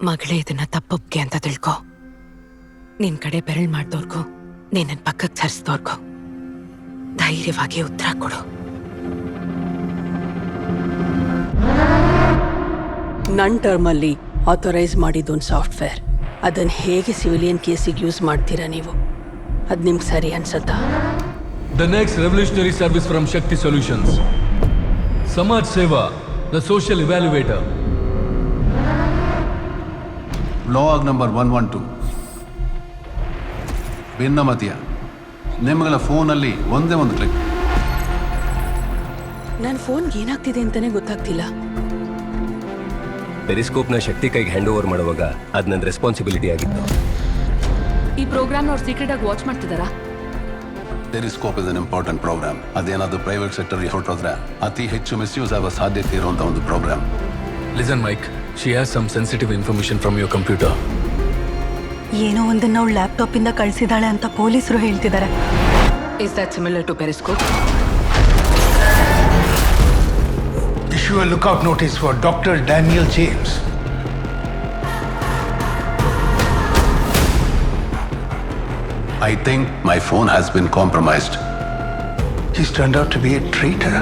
ಮಗಳೇ ಇದನ್ನ ತಪ್ಪೊಪ್ಗೆ ಅಂತ ತಿಳ್ಕೊ. ನಿನ್ ಕಡೆ ಬೆರಳು ಮಾಡ್ದೋರ್ಗು ನೀನ್ ನನ್ ಪಕ್ಕಕ್ಕೆ ಸರಿಸ್ದೋರ್ಗು ಧೈರ್ಯವಾಗಿ ಉತ್ತರ ಕೊಡು. ನನ್ನ ಟರ್ಮಲ್ಲಿ ಆಥರೈಸ್ ಮಾಡಿದ್ದೊಂದು ಸಾಫ್ಟ್ವೇರ್, ಅದನ್ನು ಹೇಗೆ ಸಿವಿಲಿಯನ್ ಕೇಸಿಗೆ ಯೂಸ್ ಮಾಡ್ತೀರಾ ನೀವು? ಅದು ನಿಮ್ಗೆ ಸರಿ ಅನ್ಸತ್ತಾ? The next revolutionary service from Shakti Solutions. Samaj Seva, the social evaluator. Log number 112. ಭಿನ್ನಮತೀಯ ನಿಮ್ಮಗಳ ಫೋನಲ್ಲಿ ಒಂದೇ ಒಂದು ಕ್ಲಿಕ್. ನನ್ನ ಫೋನ್ಗೆ ಏನಾಗ್ತಿದೆ ಅಂತಲೇ ಗೊತ್ತಾಗ್ತಿಲ್ಲ. ಪೆರಿಸ್ಕೋಪ್ನ ಶಕ್ತಿ ಕೈಗೆ ಹ್ಯಾಂಡ್ ಓವರ್ ಮಾಡುವಾಗ ಅದು ನನ್ನ ರೆಸ್ಪಾನ್ಸಿಬಿಲಿಟಿ ಆಗಿತ್ತು. ಈ ಪ್ರೋಗ್ರಾಮ್ ಅವ್ರು ಸೀಕ್ರೆಟ್ ಆಗಿ ವಾಚ್ ಮಾಡ್ತಿದ್ದಾರಾ? Periscope is an important program. ಅದೇನಾದರೂ ಪ್ರೈವೇಟ್ ಸೆಕ್ಟರ್ಗೆ ಹೊರಟೋದ್ರೆ ಅತಿ ಹೆಚ್ಚು ಮಿಸ್ಯೂಸ್ ಆಗೋ ಸಾಧ್ಯತೆ ಇರುವಂಥ ಒಂದು program. Listen, Mike. She has some sensitive information from your computer. ಏನೋ ಒಂದನ್ನ ಅವಳು ಲ್ಯಾಪ್ಟಾಪ್ ಇಂದ ಕಳಿಸಿದಾಳೆ ಅಂತ ಪೊಲೀಸರು ಹೇಳ್ತಿದ್ದಾರೆ. Is that similar to Periscope? Issue a lookout notice for Dr. Daniel James. I think my phone has been compromised. He's turned out to be a traitor.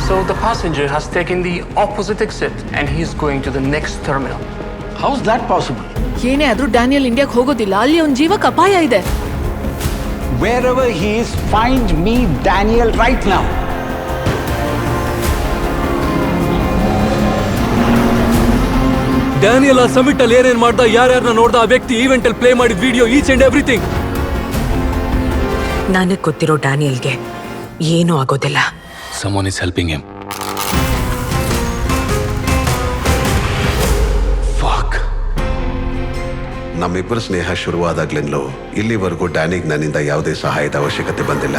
So the passenger has taken the opposite exit and he's going to the next terminal. How's that possible? ಏನೇ ಆದ್ರೂ Daniel ಇಂಡಿಯಾಗೆ ಹೋಗೋದಿಲ್ಲ. ಅಲ್ಲಿ ಅವನ ಜೀವಕ್ಕೆ ಅಪಾಯ ಇದೆ. Wherever he is, find me Daniel right now. Daniel ಆ ಸಮಿಟ್ ಅಲ್ಲಿ ಏನೇನ್ ಮಾಡ್ದ, ಯಾರ್ಯಾರನ್ನ ನೋಡ್ದ, ಆ ವ್ಯಕ್ತಿ ಈವೆಂಟ್ ಅಲ್ಲಿ ಪ್ಲೇ ಮಾಡಿದ ವಿಡಿಯೋ, ಈಚ್ ಅಂಡ್ ಎವ್ರಿಥಿಂಗ್. ನನಗ್ ಗೊತ್ತಿರೋ ಡ್ಯಾನಿಯಲ್ಗೆ ಏನೂ ಆಗೋದಿಲ್ಲ. Someone is helping him. ಫಾಕ್. ನಮ್ಮಿಬ್ಬರ ಸ್ನೇಹ ಶುರುವಾದಾಗ್ಲಿಂದಲೂ ಇಲ್ಲಿವರೆಗೂ ಡ್ಯಾನಿಗೆ ನನ್ನಿಂದ ಯಾವುದೇ ಸಹಾಯದ ಅವಶ್ಯಕತೆ ಬಂದಿಲ್ಲ.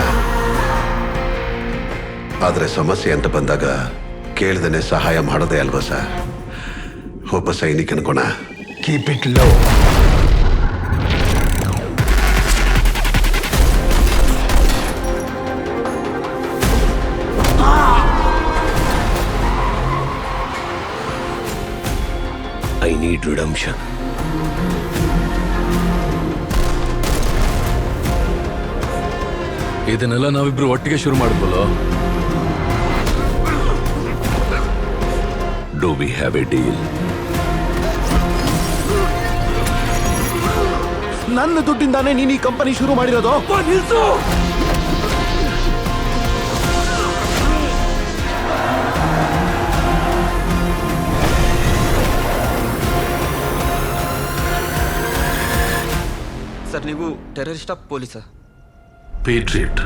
ಆದರೆ ಸಮಸ್ಯೆ ಅಂತ ಬಂದಾಗ ಕೇಳ್ದೇನೆ ಸಹಾಯ ಮಾಡೋದೇ ಅಲ್ವಾ ಸರ್ ಒಬ್ಬ ಸೈನಿಕನ ಗುಣ. Keep it low. I need redemption. ಇದನ್ನೆಲ್ಲ ನಾವಿಬ್ರು ಒಟ್ಟಿಗೆ ಶುರು ಮಾಡ್ಬೋಲ್ಲ. Do we have a deal? ನನ್ನ ದುಡ್ಡಿಂದಾನೇ ನೀನು ಈ ಕಂಪನಿ ಶುರು ಮಾಡಿರೋದು? ಸರ್, ನೀವು ಟೆರರಿಸ್ಟಾ ಪೊಲೀಸಾ? ಪೇಟ್ರಿಯಟ್.